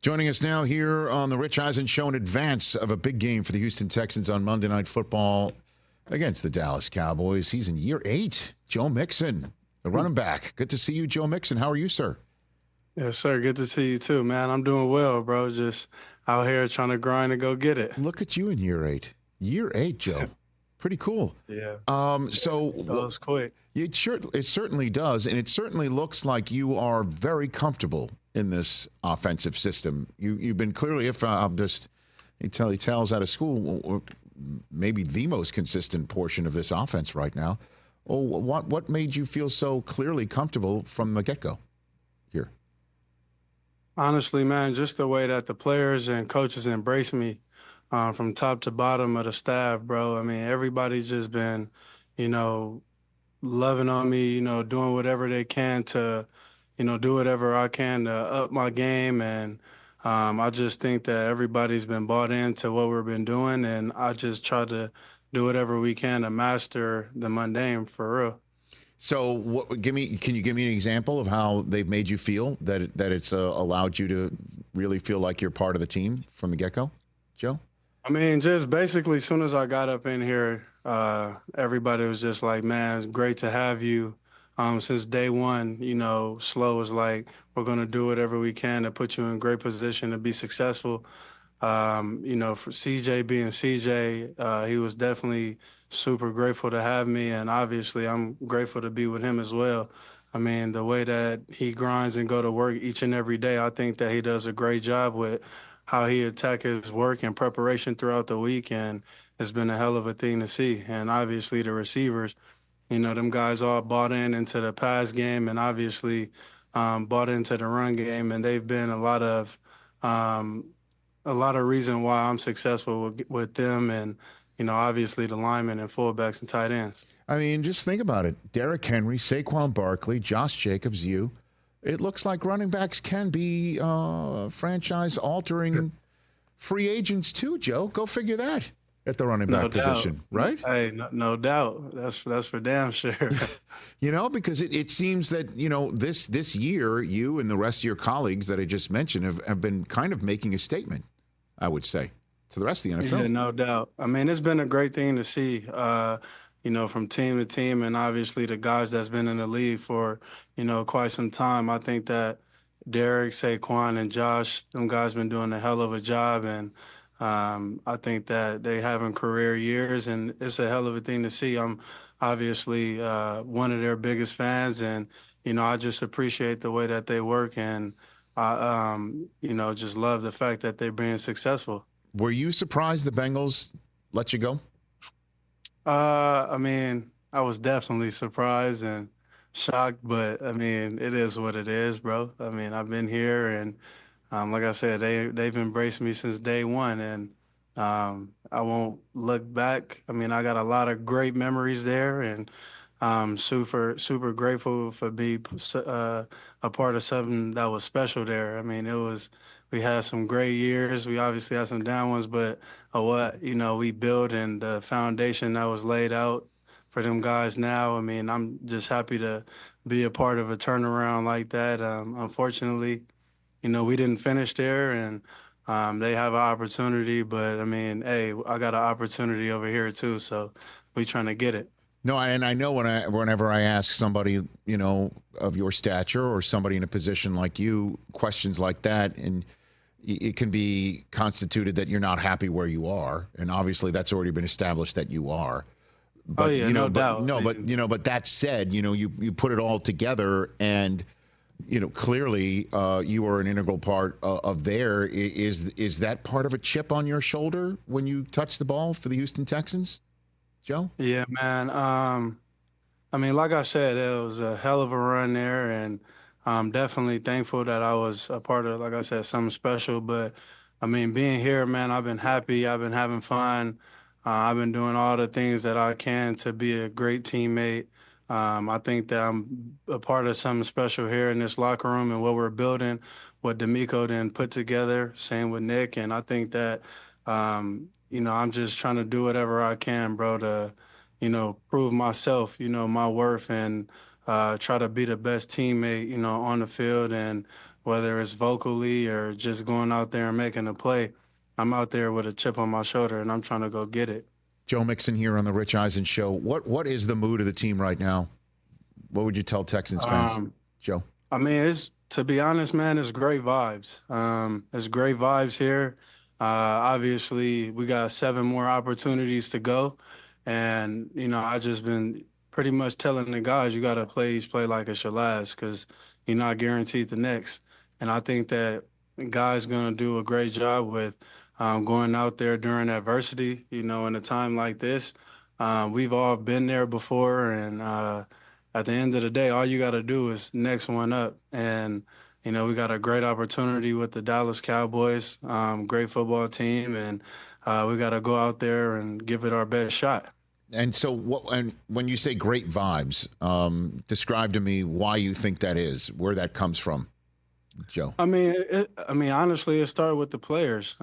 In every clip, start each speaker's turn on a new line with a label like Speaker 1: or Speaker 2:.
Speaker 1: Joining us now here on the Rich Eisen Show in advance of a big game for the Houston Texans on Monday Night Football against the Dallas Cowboys. He's in year 8. Joe Mixon, the running back. Good to see you, Joe Mixon. How are you, sir?
Speaker 2: Yes, sir. Good to see you too, man. I'm doing well, bro. Just out here trying to grind and go get it.
Speaker 1: Look at you in year 8. Year 8, Joe. Pretty cool.
Speaker 2: Yeah.
Speaker 1: So
Speaker 2: It goes quick.
Speaker 1: it certainly does, and it certainly looks like you are very comfortable in this offensive system. You've been clearly, if I'm just he tells out of school, maybe the most consistent portion of this offense right now. Oh, what made you feel so clearly comfortable from the get-go here?
Speaker 2: Honestly, man, just the way that the players and coaches embrace me from top to bottom of the staff, bro. I mean, everybody's just been, you know, loving on me, doing whatever they can to, do whatever I can to up my game. And I just think that everybody's been bought into what we've been doing. And I just try to do whatever we can to master the mundane for real.
Speaker 1: So, can you give me an example of how they've made you feel that it's allowed you to really feel like you're part of the team from the get-go, Joe?
Speaker 2: I mean, just basically, as soon as I got up in here, everybody was just like, man, it's great to have you. Since day one, Slow was like, we're going to do whatever we can to put you in great position to be successful. For CJ being CJ, he was definitely super grateful to have me. And obviously, I'm grateful to be with him as well. I mean, the way that he grinds and go to work each and every day, I think that he does a great job with how he attack his work and preparation throughout the week, and it's been a hell of a thing to see. And obviously the receivers, them guys all bought into the pass game and obviously bought into the run game, and they've been a lot of reason why I'm successful with them, and obviously the linemen and fullbacks and tight ends.
Speaker 1: I mean, just think about it. Derrick Henry, Saquon Barkley, Josh Jacobs, you. It looks like running backs can be franchise-altering free agents too, Joe. Go figure that at the running back position, right?
Speaker 2: Hey, no doubt. That's for damn sure.
Speaker 1: Because it seems that, this year, you and the rest of your colleagues that I just mentioned have been kind of making a statement, I would say, to the rest of the NFL.
Speaker 2: Yeah, no doubt. I mean, it's been a great thing to see. From team to team, and obviously the guys that's been in the league for, quite some time. I think that Derek, Saquon, and Josh, them guys been doing a hell of a job, and I think that they having career years, and it's a hell of a thing to see. I'm obviously one of their biggest fans, and, I just appreciate the way that they work, and I, just love the fact that they're being successful.
Speaker 1: Were you surprised the Bengals let you go?
Speaker 2: I mean, I was definitely surprised and shocked, but I mean, it is what it is, bro. I mean, I've been here, and like I said, they've embraced me since day one, and I won't look back. I mean, I got a lot of great memories there, and super grateful for being a part of something that was special there. I mean, we had some great years. We obviously had some down ones, but what we built and the foundation that was laid out for them guys now. I mean, I'm just happy to be a part of a turnaround like that. Unfortunately, we didn't finish there, and they have an opportunity. But I mean, hey, I got an opportunity over here too, so we trying to get it.
Speaker 1: No, and I know whenever I ask somebody, of your stature or somebody in a position like you, questions like that, and it can be constituted that you're not happy where you are, and obviously that's already been established that you are. But,
Speaker 2: oh yeah, no doubt.
Speaker 1: But that said, you put it all together, and clearly you are an integral part of there. Is that part of a chip on your shoulder when you touch the ball for the Houston Texans, Joe?
Speaker 2: Yeah, man. I mean, like I said, it was a hell of a run there, and I'm definitely thankful that I was a part of, like I said, something special. But I mean, being here, man, I've been happy. I've been having fun. I've been doing all the things that I can to be a great teammate. I think that I'm a part of something special here in this locker room and what we're building, what D'Amico then put together, same with Nick. And I think that, I'm just trying to do whatever I can, bro, to, prove myself, my worth, and try to be the best teammate, on the field, and whether it's vocally or just going out there and making a play. I'm out there with a chip on my shoulder, and I'm trying to go get it.
Speaker 1: Joe Mixon here on the Rich Eisen Show. What is the mood of the team right now? What would you tell Texans fans, Joe?
Speaker 2: I mean, to be honest, man, it's great vibes. It's great vibes here. Obviously, we got 7 more opportunities to go. And, I just been pretty much telling the guys, you got to play like it's your last because you're not guaranteed the next. And I think that guys going to do a great job with going out there during adversity, in a time like this. We've all been there before, and at the end of the day, all you got to do is next one up. And, we got a great opportunity with the Dallas Cowboys, great football team, and we got to go out there and give it our best shot.
Speaker 1: And so and when you say great vibes, describe to me why you think that is, where that comes from, Joe.
Speaker 2: I mean, honestly, it started with the players.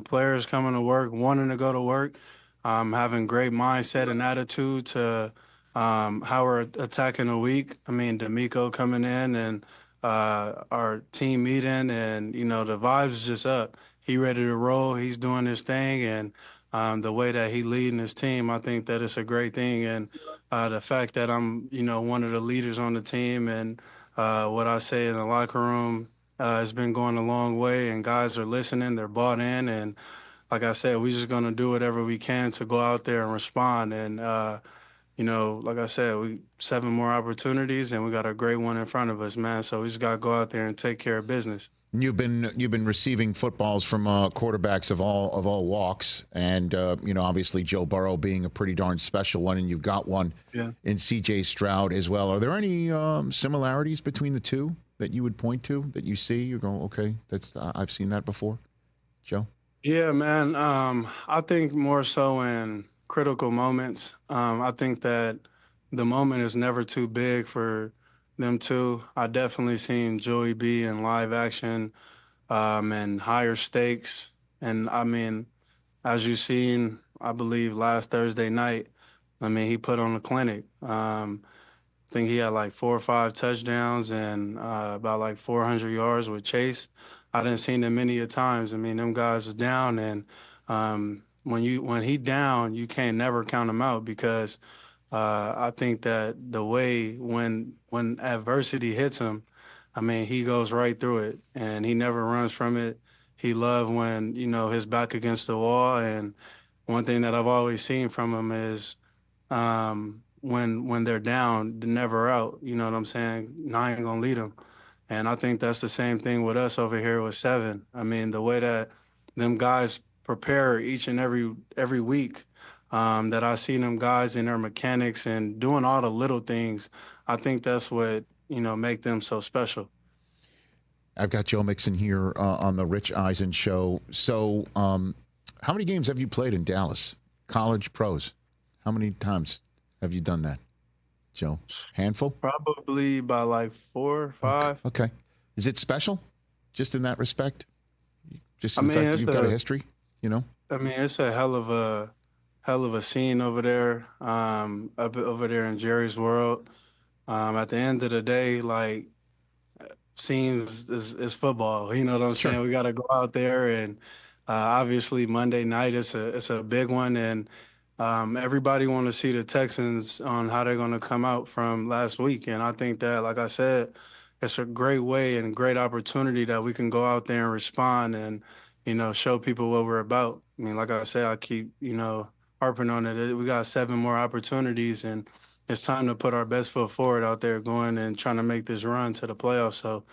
Speaker 2: Players coming to work, wanting to go to work, having great mindset and attitude to how we're attacking the week. I mean, D'Amico coming in and our team meeting, and the vibes just up. He ready to roll. He's doing his thing, and the way that he leading his team, I think that it's a great thing. And the fact that I'm, one of the leaders on the team, and what I say in the locker room has been going a long way. And guys are listening. They're bought in, and like I said, we're just gonna do whatever we can to go out there and respond. And like I said, we 7 more opportunities, and we got a great one in front of us, man. So we just gotta go out there and take care of business.
Speaker 1: You've been receiving footballs from quarterbacks of all walks, and obviously Joe Burrow being a pretty darn special one, and you've got one in CJ Stroud as well. Are there any similarities between the two that you would point to that you see? You go, okay, that's I've seen that before, Joe.
Speaker 2: Yeah, man. I think more so in critical moments. I think that the moment is never too big for them two. I definitely seen Joey B in live action and higher stakes. And I mean, as you've seen, I believe last Thursday night, he put on a clinic. I think he had like 4 or 5 touchdowns and about like 400 yards with Chase. I didn't see them many a times. Them guys is down, and when he down, you can't never count him out because I think that the way when adversity hits him, he goes right through it, and he never runs from it. He loves when, his back against the wall. And one thing that I've always seen from him is when they're down, they're never out. You know what I'm saying? I ain't going to lead them. And I think that's the same thing with us over here with 7. The way that them guys prepare each and every week, that I see them guys in their mechanics and doing all the little things, I think that's what, make them so special.
Speaker 1: I've got Joe Mixon here on the Rich Eisen Show. So how many games have you played in Dallas? College, pros? How many times have you done that, Joe? Handful?
Speaker 2: Probably by like 4 or 5.
Speaker 1: Okay. Is it special just in that respect? Just the fact that you've got a history,
Speaker 2: It's a hell of a scene over there, up over there in Jerry's world. At the end of the day, like, scenes is football. You know what I'm saying? We got to go out there, and obviously Monday night it's a big one, and everybody want to see the Texans on how they're going to come out from last week. And I think that, like I said, it's a great way and great opportunity that we can go out there and respond and, show people what we're about. Like I said, I keep, harping on it. We got 7 more opportunities, and it's time to put our best foot forward out there going and trying to make this run to the playoffs. So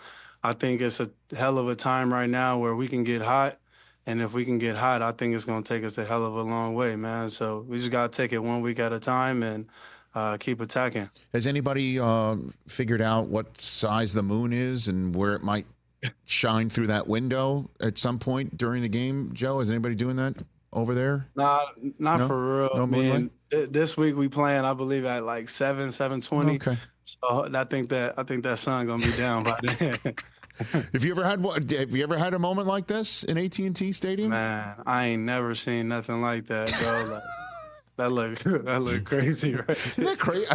Speaker 2: I think it's a hell of a time right now where we can get hot. And if we can get hot, I think it's going to take us a hell of a long way, man. So we just got to take it 1 week at a time and keep attacking.
Speaker 1: Has anybody figured out what size the moon is and where it might shine through that window at some point during the game, Joe? Is anybody doing that over there?
Speaker 2: Not
Speaker 1: No?
Speaker 2: for real.
Speaker 1: No moonlight?
Speaker 2: This week we playing, I believe, at like 7:20.
Speaker 1: Okay.
Speaker 2: So I think that sun gonna be down by then.
Speaker 1: Have you ever had a moment like this in AT&T Stadium?
Speaker 2: Man, I ain't never seen nothing like that, bro. Like, that look crazy, right?
Speaker 1: Isn't that crazy?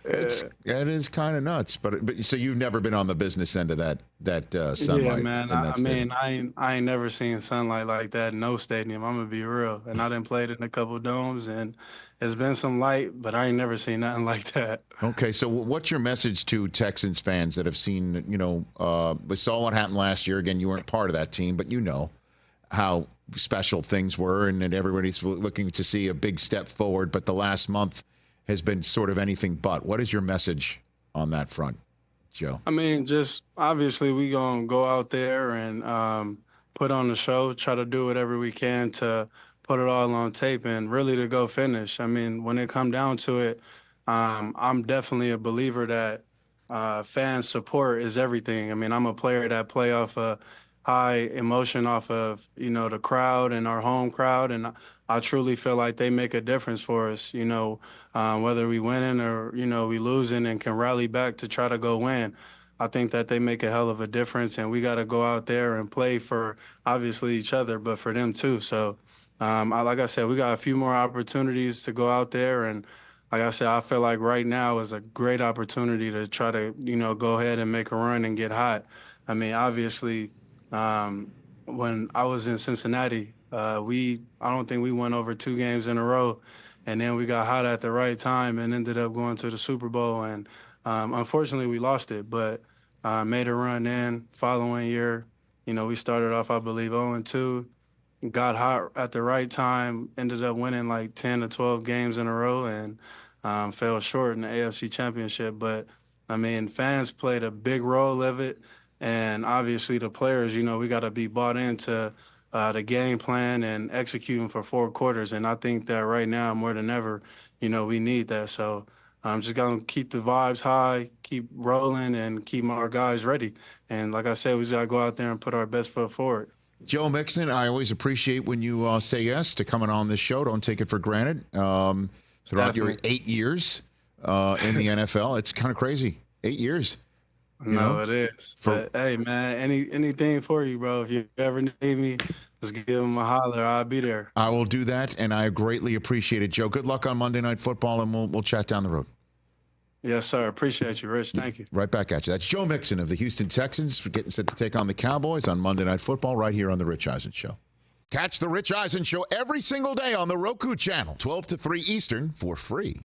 Speaker 1: It is kind of nuts, but so you've never been on the business end of that
Speaker 2: Yeah,
Speaker 1: sunlight
Speaker 2: man.
Speaker 1: in that stadium.
Speaker 2: I ain't never seen sunlight like that in no stadium. I'm gonna be real. And I done played in a couple domes, and it's been some light, but I ain't never seen nothing like that.
Speaker 1: Okay, so what's your message to Texans fans that have seen, we saw what happened last year. Again, you weren't part of that team, but you know how special things were, and that everybody's looking to see a big step forward, but the last month has been sort of anything but. What is your message on that front, Joe?
Speaker 2: I mean, just obviously we gonna go out there and put on the show, try to do whatever we can to put it all on tape and really to go finish. I mean, when it come down to it, I'm definitely a believer that fan support is everything. I mean, I'm a player that play off of high emotion off of, the crowd and our home crowd, and I truly feel like they make a difference for us, whether we winning or, we losing and can rally back to try to go win. I think that they make a hell of a difference, and we got to go out there and play for obviously each other, but for them too. So, like I said, we got a few more opportunities to go out there, and like I said, I feel like right now is a great opportunity to try to, go ahead and make a run and get hot. I mean, obviously, when I was in Cincinnati, I don't think we won over 2 games in a row, and then we got hot at the right time and ended up going to the Super Bowl. And unfortunately, we lost it, but made a run in following year. We started off, I believe, 0-2, got hot at the right time, ended up winning like 10 to 12 games in a row, and fell short in the AFC Championship. But I mean, fans played a big role of it. And obviously the players, we got to be bought into the game plan and executing for 4 quarters. And I think that right now more than ever, we need that. So I'm just going to keep the vibes high, keep rolling, and keep our guys ready. And like I said, we just got to go out there and put our best foot forward.
Speaker 1: Joe Mixon, I always appreciate when you say yes to coming on this show. Don't take it for granted. Throughout your 8 years in the NFL, it's kind of crazy. 8 years.
Speaker 2: No, it is. But hey, man, anything for you, bro. If you ever need me, just give them a holler. I'll be there.
Speaker 1: I will do that, and I greatly appreciate it, Joe. Good luck on Monday Night Football, and we'll chat down the road.
Speaker 2: Yes, sir. Appreciate you, Rich. Thank you.
Speaker 1: Right back at you. That's Joe Mixon of the Houston Texans getting set to take on the Cowboys on Monday Night Football right here on The Rich Eisen Show. Catch The Rich Eisen Show every single day on the Roku Channel, 12 to 3 Eastern, for free.